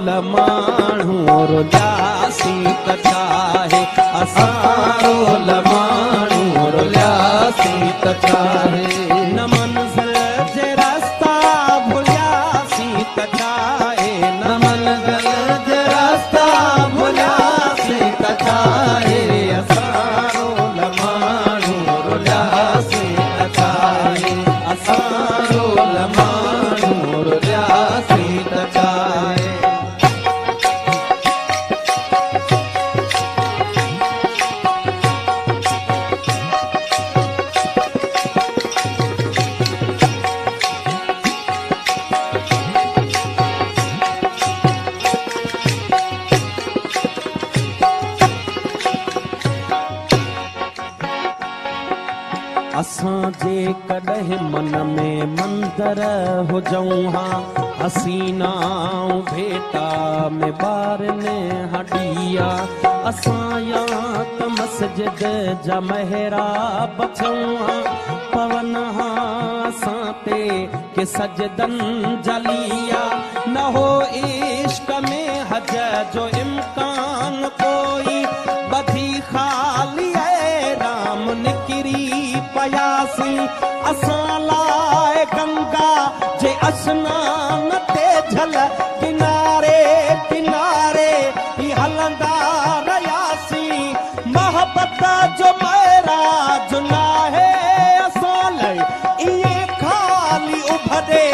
लमाणू रुलियासी त चाहे असां लमाणू रुलियासी त चाहे न मंज़िल जे रास्ता भुलियासी त चाहे न मंज़िल जे रास्ता भुलियासी त चाहे असां लमाणू रुलियासी त चाहे असां लमाणू रुलियासी त चाहे असां जे कॾहिं मन में मंदर हुजऊं हा हसीनाऊं भेटा में ॿारनि हॾिया असां या त मस्जिद जा महराब थियूं हा पवन हा असां ते के सजदनि जलिया न हो इश्क में हज जो इम्कान कोई बधी ख़ाली राम निकिरी पयासी असां लाइ गंगा जे अस्नान ते झल किनारे किनारे ही हलंदा रहियासीं मोहब्बत जो महराज नाहे असां लाइ इएं ख़ाली उभरे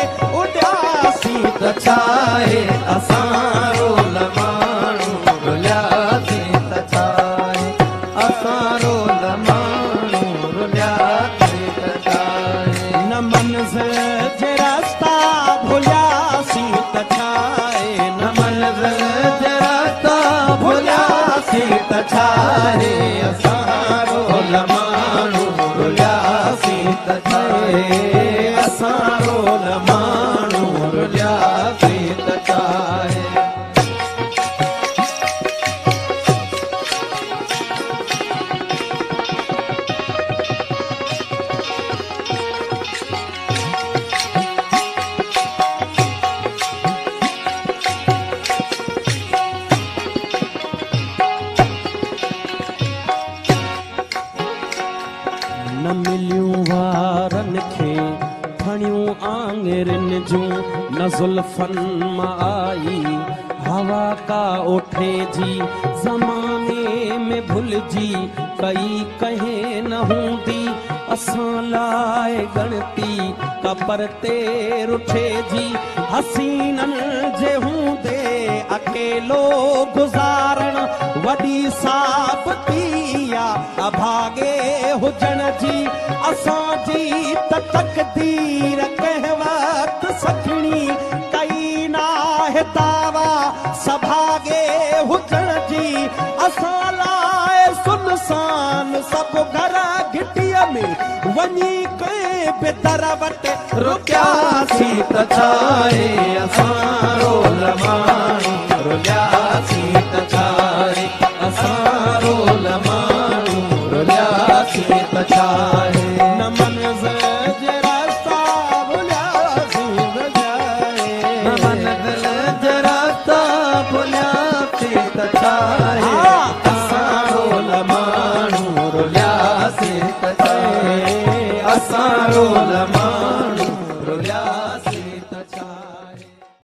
उॾियासीं त छाहे असां लमाणू रुलियासी त छाहे असां लमाणू रुलियासी त छाहे न मंज़िल जे रास्ता भुलियासी त छाहे न मंज़िल जे रास्ता भुलियासी त छाहे असां लमाणू रुलियासी त छाहे असां लमाणू रुलियासी त छाहे न मिलियूं वारनि खे खणियूं आङिरिन जूं न ज़ुल्फनि मां आई हवा का ओठे जी ज़माने में भुलिजी कई कहीं न हूंदी असां लाइ गणती कपर ते रुठे जी हसीननि जे हूंदे अकेलो गुज़ारण वॾी साबती अभागे हुजण जी असांजी त तक़दीर कंहिं वक़्तु सखणी कई नाहे दावा सभागे हुजण जी असां लाइ सुनसान सभु घर घिटीअ में वञी कंहिं बि दर वटि रुकियासी त छाहे असां लमाणू रुलियासी त छाहे असां लमाणू रुलियासी त छाहे न मंज़िल जे रास्ता भुलियासी त छाहे न मंज़िल जे रास्ता भुलियासी त छाहे असां लमाणू रुलियासी त छाहे असां